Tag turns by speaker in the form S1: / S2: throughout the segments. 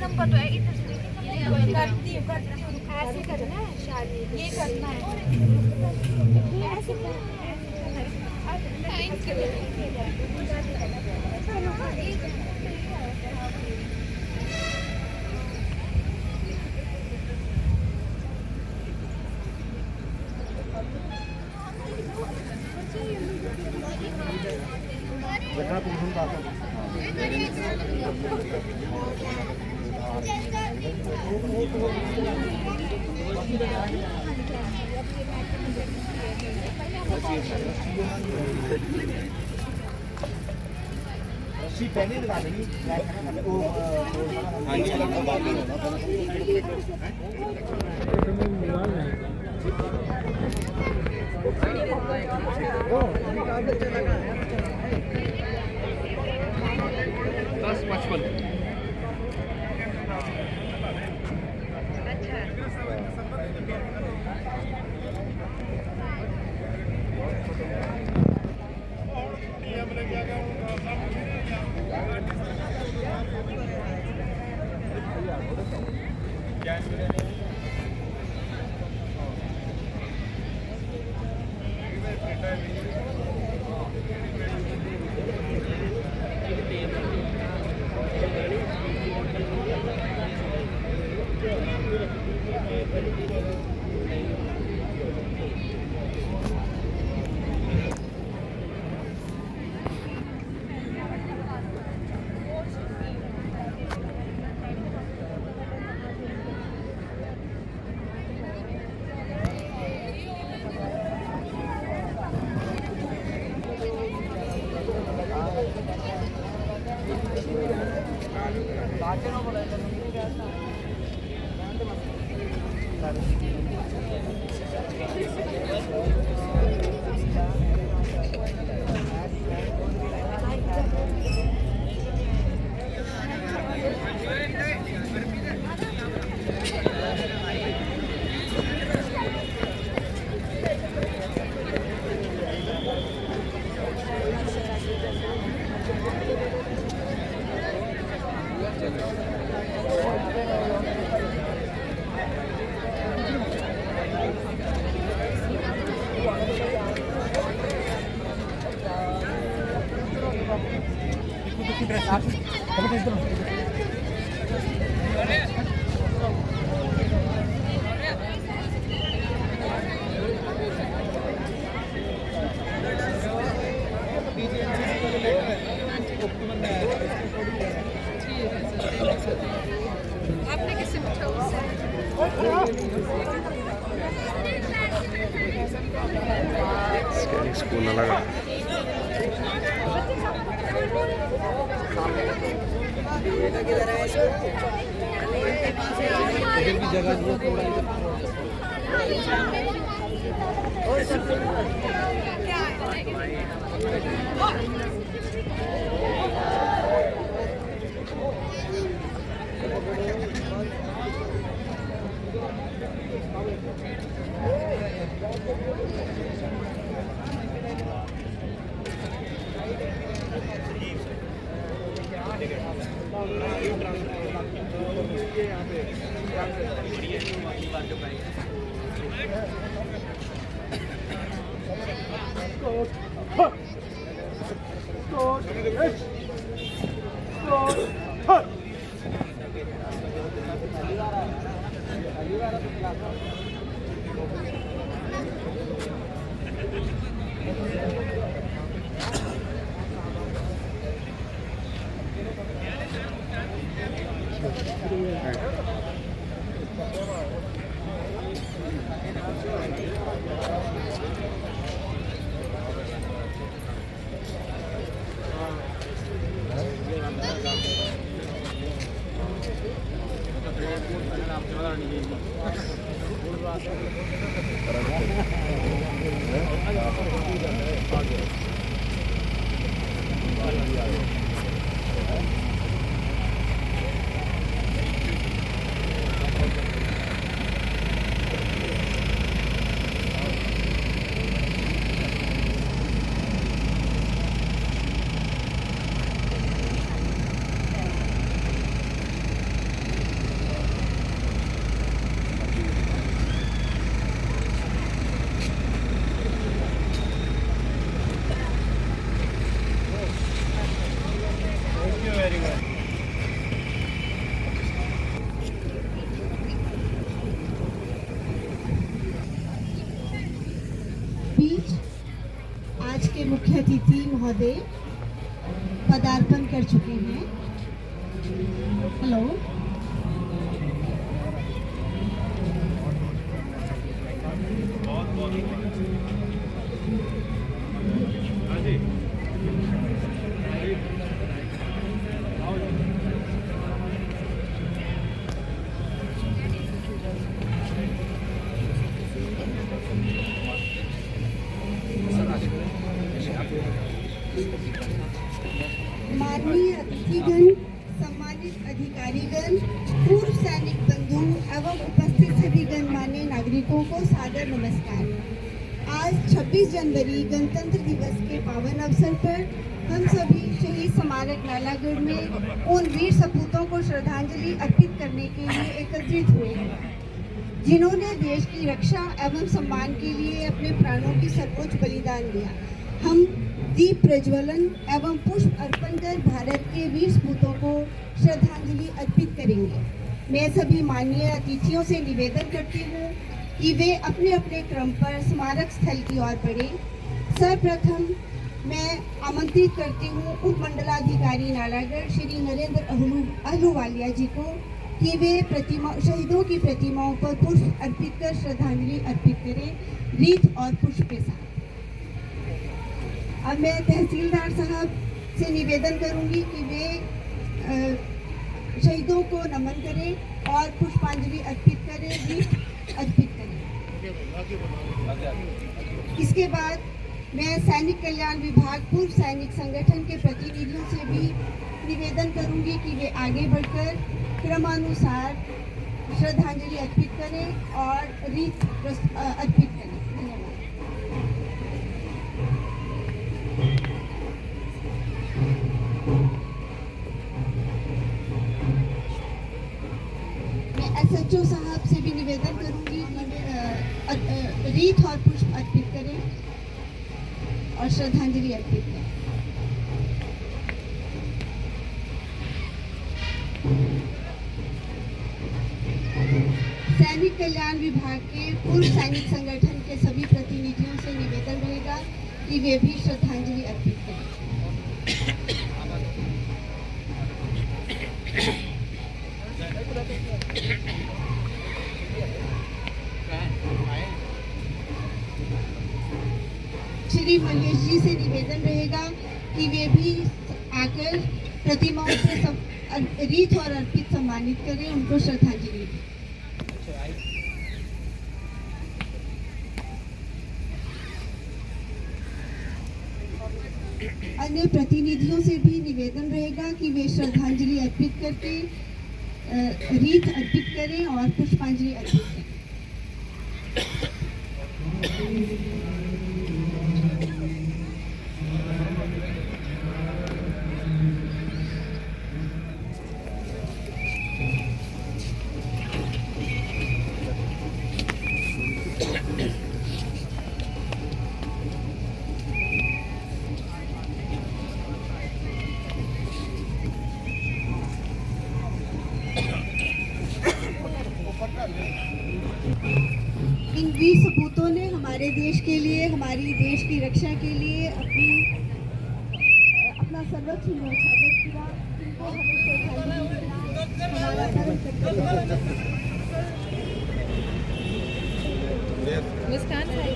S1: Number तो है इधर से करती है ऐसे करना है शायद ये करना है ऐसे
S2: रस्सी पहले लगा देंगी वो हाँ जी दस 55
S1: आपने किससे पूछा उससे
S3: स्कूल ना लगा
S2: इधर की जगह जो थोड़ा इधर
S3: बीच आज के मुख्य अतिथि महोदय पदार्पण कर चुके हैं। हेलो, माननीय अतिथिगण, सम्मानित अधिकारीगण, पूर्व सैनिक बंधु एवं उपस्थित सभी गणमान्य नागरिकों को सादर नमस्कार। आज 26 जनवरी गणतंत्र दिवस के पावन अवसर पर हम सभी शहीद स्मारक नालागढ़ में उन वीर सपूतों को श्रद्धांजलि अर्पित करने के लिए एकत्रित हुए हैं जिन्होंने देश की रक्षा एवं सम्मान के लिए अपने प्राणों की सर्वोच्च बलिदान दिया। हम दीप प्रज्वलन एवं पुष्प अर्पण कर भारत के वीर सपूतों को श्रद्धांजलि अर्पित करेंगे। मैं सभी माननीय अतिथियों से निवेदन करती हूँ कि वे अपने अपने क्रम पर स्मारक स्थल की ओर बढ़ें। सर्वप्रथम मैं आमंत्रित करती हूँ उप मंडलाधिकारी नालागढ़ श्री नरेंद्र अहलूवालिया जी को कि वे शहीदों की प्रतिमाओं पर पुष्प अर्पित कर श्रद्धांजलि अर्पित करें रीत और पुष्प के साथ। अब मैं तहसीलदार साहब से निवेदन करूंगी कि वे शहीदों को नमन करें और पुष्पांजलि अर्पित करें, रीत अर्पित करें। इसके बाद मैं सैनिक कल्याण विभाग पूर्व सैनिक संगठन के प्रतिनिधियों से भी निवेदन करूंगी कि वे आगे बढ़कर क्रमानुसार श्रद्धांजलि अर्पित करें और रीत अर्पित करें। मैं एसएचओ साहब से भी निवेदन करूंगी कि रीत और पुष्प अर्पित करें और श्रद्धांजलि अर्पित करें। सैनिक कल्याण विभाग के पूर्व सैनिक संगठन के सभी प्रतिनिधियों से निवेदन रहेगा कि वे भी श्रद्धांजलि अर्पित करें। श्री महेश जी से निवेदन रहेगा कि वे भी आकर प्रतिमाओं से रीत और अर्पित सम्मानित करें, उनको श्रद्धांजलि दें। अन्य प्रतिनिधियों से भी निवेदन रहेगा कि वे श्रद्धांजलि अर्पित करके रीत अर्पित करें और पुष्पांजलि अर्पित करें। इन वीर सपूतों ने हमारे देश के लिए, हमारी देश की रक्षा के लिए अपना सर्वस्व न्यौछावर किया। इनको हमेशा ध्यान देना हमारा धर्म कर्तव्य है।
S1: मुस्कान भाई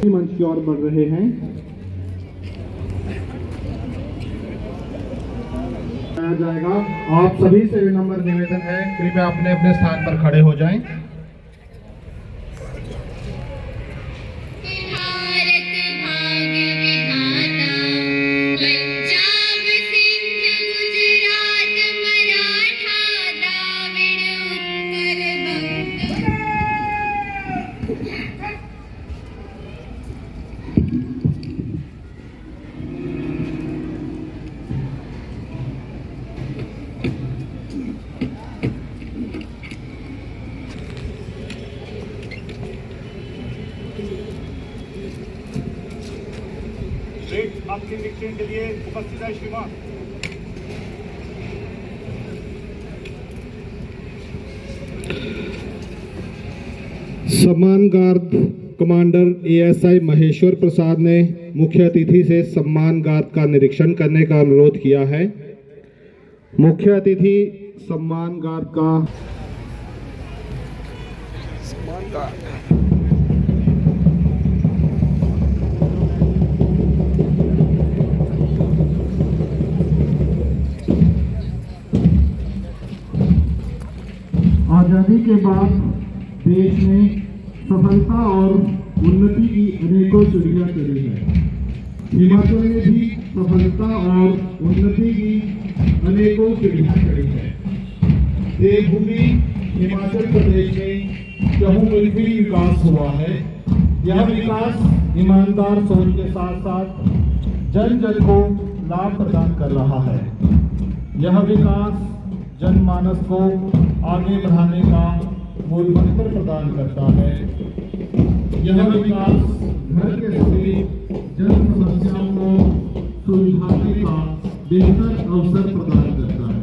S4: मंच की ओर बढ़ रहे हैं। जाएगा। आप सभी से विनम्र निवेदन है, कृपया अपने अपने स्थान पर खड़े हो जाएं।
S2: आपके निरीक्षण के लिए उपस्थित है श्रीमान।
S4: सम्मान गार्ड कमांडर एएसआई महेश्वर प्रसाद ने मुख्य अतिथि से सम्मान गार्ड का निरीक्षण करने का अनुरोध किया है। मुख्य अतिथि सम्मान गार्ड का आजादी के बाद देश ने सफलता और उन्नति की अनेकों सीढ़ियां चढ़ी है। हिमाचल ने भी सफलता और उन्नति की अनेकों सीढ़ियां चढ़ी है। देवभूमि हिमाचल प्रदेश में चहुमुखी विकास हुआ है। यह विकास ईमानदार सोच के साथ साथ जन जन को लाभ प्रदान कर रहा है। यह विकास जनमानस को आगे बढ़ाने का मूल मंत्र प्रदान करता है। यह विकास घर के सभी जन समस्याओं को सुलझाने का बेहतर अवसर प्रदान करता है।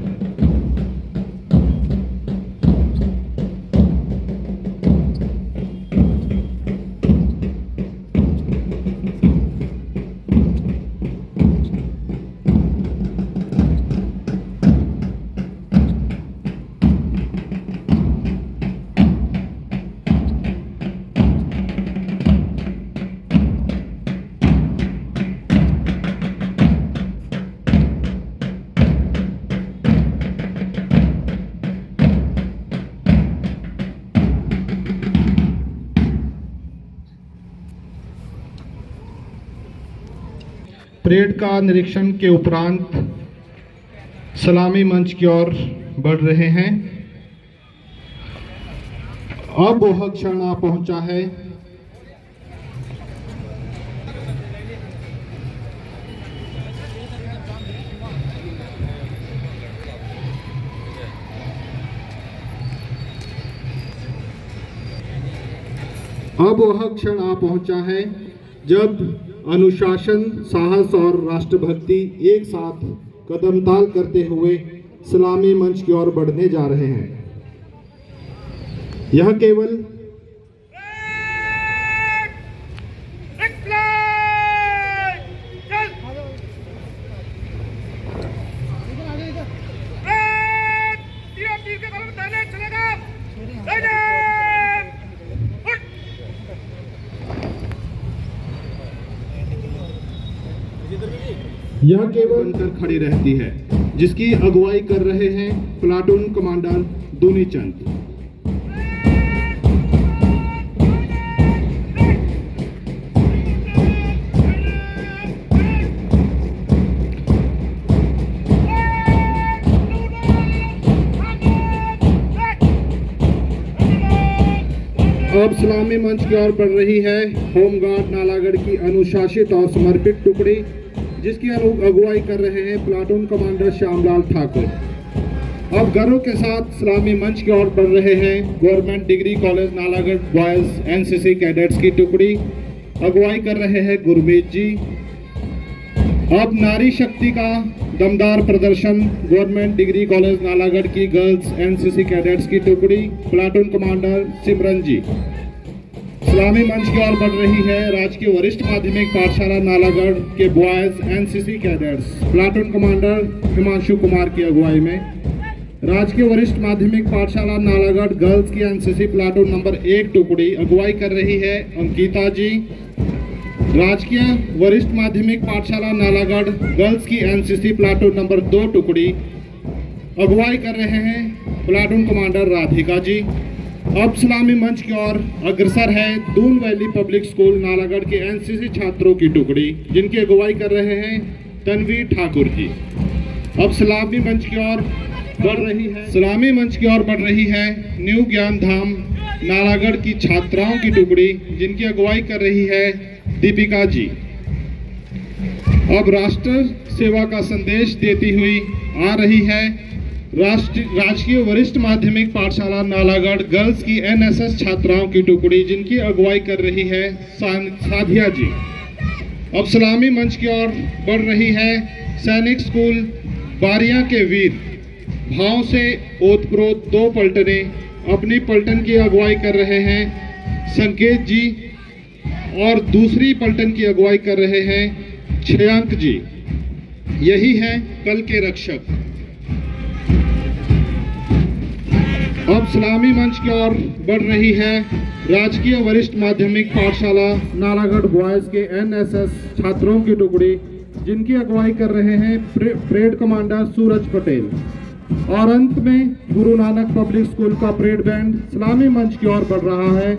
S4: परेड का निरीक्षण के उपरांत सलामी मंच की ओर बढ़ रहे हैं। अब वह क्षण आ पहुंचा है जब अनुशासन, साहस और राष्ट्रभक्ति एक साथ कदम ताल करते हुए सलामी मंच की ओर बढ़ने जा रहे हैं। यह केवल बनकर खड़ी रहती है, जिसकी अगुवाई कर रहे हैं प्लाटून कमांडर दुनी चंद। अब सलामी मंच की ओर बढ़ रही है होमगार्ड नालागढ़ की अनुशासित और समर्पित टुकड़ी, जिसकी अगुवाई कर रहे हैं प्लाटून कमांडर श्यामलाल ठाकुर। अब गर्व के साथ सलामी मंच की ओर बढ़ रहे हैं government degree college Nalagarh boys NCC cadets की टुकड़ी, अगुवाई कर रहे हैं गुरमीत जी। अब नारी शक्ति का दमदार प्रदर्शन गवर्नमेंट डिग्री कॉलेज नालागढ़ की गर्ल्स एनसीसी कैडेट्स की टुकड़ी, प्लाटून कमांडर सिमरन जी। सलामी मंच की ओर बढ़ रही है राजकीय वरिष्ठ माध्यमिक पाठशाला नालागढ़ के boys NCC cadets, platoon commander Himanshu Kumar की अगुवाई में। राजकीय वरिष्ठ माध्यमिक पाठशाला नालागढ़ गर्ल्स की एनसीसी प्लाटून नंबर 1 टुकड़ी, अगुवाई कर रही है अंकिता जी। राजकीय वरिष्ठ माध्यमिक पाठशाला नालागढ़ गर्ल्स की एनसीसी प्लाटून नंबर 2 टुकड़ी, अगुवाई कर रहे हैं प्लाटून कमांडर राधिका जी। अब सलामी मंच की ओर अग्रसर है Doon valley public school Nalagarh के एनसीसी छात्रों की टुकड़ी, जिनकी अगुवाई कर रहे हैं तनवीर ठाकुर जी। अब सलामी मंच की ओर बढ़ रही है न्यू ज्ञान धाम नालागढ़ की छात्राओं की टुकड़ी, जिनकी अगुवाई कर रही है दीपिका जी। अब राष्ट्र सेवा का संदेश देती हुई आ रही है राजकीय वरिष्ठ माध्यमिक पाठशाला नालागढ़ गर्ल्स की एनएसएस छात्राओं की टुकड़ी, जिनकी अगुवाई कर रही है साधिया जी। अब सलामी मंच की ओर बढ़ रही है सैनिक स्कूल बारियां के वीर, भाव से ओतप्रोत 2 पलटने, अपनी पलटन की अगुवाई कर रहे हैं संकेत जी और दूसरी पलटन की अगुवाई कर रहे हैं श्रेयांक जी। यही है कल के रक्षक। अब सलामी मंच की ओर बढ़ रही है राजकीय वरिष्ठ माध्यमिक पाठशाला नालागढ़ बॉयज के एनएसएस छात्रों की टुकड़ी, जिनकी अगुवाई कर रहे हैं परेड कमांडर सूरज पटेल। और अंत में गुरु नानक पब्लिक स्कूल का परेड बैंड सलामी मंच की ओर बढ़ रहा है,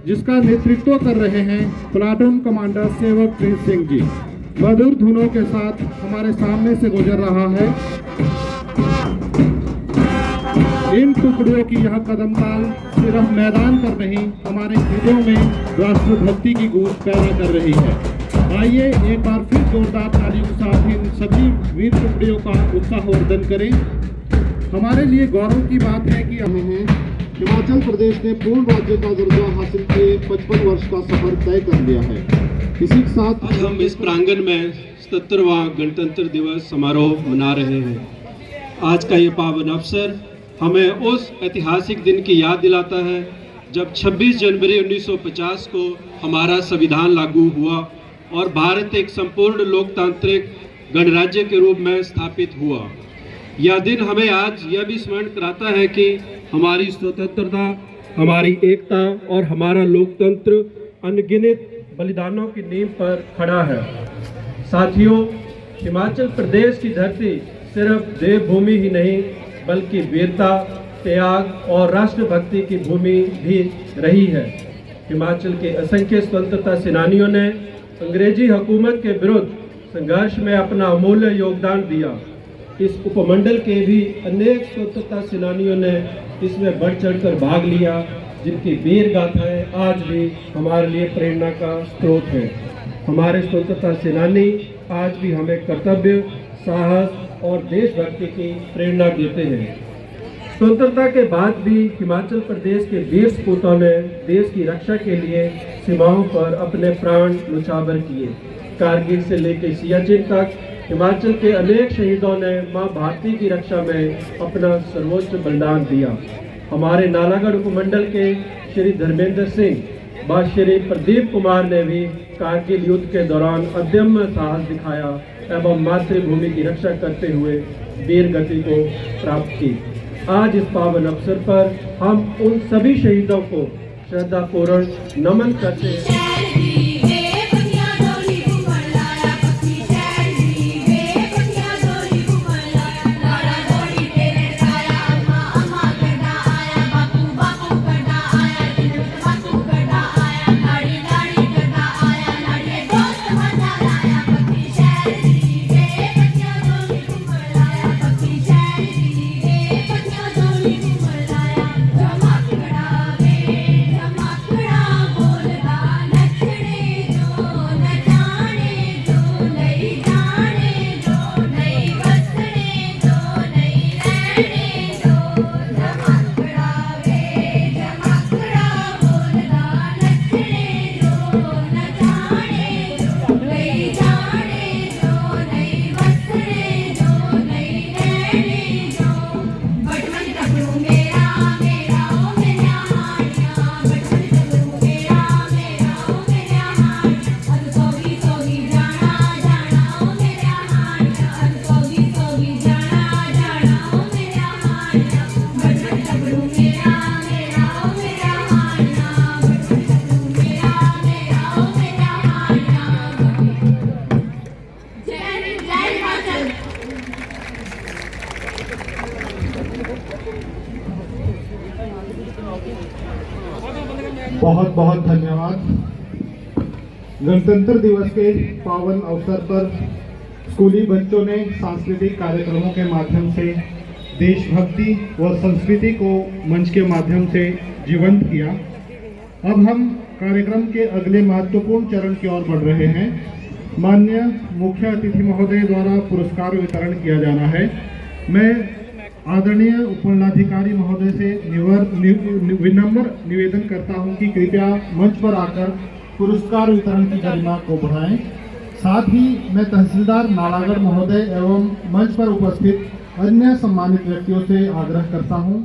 S4: जिसका नेतृत्व कर रहे हैं प्लाटून कमांडर सेवक प्रीत सिंह जी। मधुर धुनों के साथ हमारे सामने से गुजर रहा है इन टुकड़ियों की यह कदम ताल सिर्फ मैदान पर नहीं, हमारे हृदयों में राष्ट्रभक्ति की गूंज पैदा कर रही है। आइए एक बार फिर जोरदार तालियों के साथ इन सभी वीर टुकड़ियों का उत्साहवर्धन करें। हमारे लिए गौरव की बात है कि हमें हिमाचल प्रदेश ने पूर्ण राज्य का दर्जा हासिल किए 55 वर्ष का सफर तय कर लिया है। इसी के साथ
S5: आज हम इस प्रांगण में 77वां गणतंत्र दिवस समारोह मना रहे हैं। आज का ये पावन अवसर हमें उस ऐतिहासिक दिन की याद दिलाता है जब 26 जनवरी 1950 को हमारा संविधान लागू हुआ और भारत एक संपूर्ण लोकतांत्रिक गणराज्य के रूप में स्थापित हुआ। यह दिन हमें आज यह भी स्मरण कराता है कि हमारी स्वतंत्रता, हमारी एकता और हमारा लोकतंत्र अनगिनत बलिदानों की नींव पर खड़ा है। साथियों, हिमाचल प्रदेश की धरती सिर्फ देवभूमि ही नहीं बल्कि वीरता, त्याग और राष्ट्रभक्ति की भूमि भी रही है। हिमाचल के असंख्य स्वतंत्रता सेनानियों ने अंग्रेजी हुकूमत के विरुद्ध संघर्ष में अपना अमूल्य योगदान दिया। इस उपमंडल के भी अनेक स्वतंत्रता सेनानियों ने इसमें बढ़ चढ़कर भाग लिया, जिनकी वीर गाथाएं आज भी हमारे लिए प्रेरणा का स्रोत है। हमारे स्वतंत्रता सेनानी आज भी हमें कर्तव्य, साहस और देशभक्ति की प्रेरणा देते हैं। स्वतंत्रता के बाद भी हिमाचल प्रदेश के वीर सपूतों ने देश की रक्षा के लिए सीमाओं पर अपने प्राण न्यौछावर किए। कारगिल से लेकर सियाचिन तक हिमाचल के अनेक शहीदों ने मां भारती की रक्षा में अपना सर्वोच्च बलिदान दिया। हमारे नालागढ़ उपमंडल के श्री धर्मेंद्र सिंह व श्री प्रदीप कुमार ने भी कारगिल युद्ध के दौरान अदम्य साहस दिखाया एवं मातृभूमि की रक्षा करते हुए वीर गति को प्राप्त की। आज इस पावन अवसर पर हम उन सभी शहीदों को श्रद्धापूर्वक नमन करते हैं।
S1: जमा
S4: धन्यवाद। गणतंत्र दिवस के पावन अवसर पर स्कूली बच्चों ने सांस्कृतिक कार्यक्रमों के माध्यम से देशभक्ति व संस्कृति को मंच के माध्यम से जीवंत किया। अब हम कार्यक्रम के अगले महत्वपूर्ण चरण की ओर बढ़ रहे हैं। माननीय मुख्य अतिथि महोदय द्वारा पुरस्कार वितरण किया जाना है। मैं आदरणीय उपमंडलाधिकारी महोदय से विनम्र निवेदन करता हूं कि कृपया मंच पर आकर पुरस्कार वितरण की गरिमा को बढ़ाएं। साथ ही मैं तहसीलदार नालागढ़ महोदय एवं मंच पर उपस्थित अन्य सम्मानित व्यक्तियों से आग्रह करता हूं।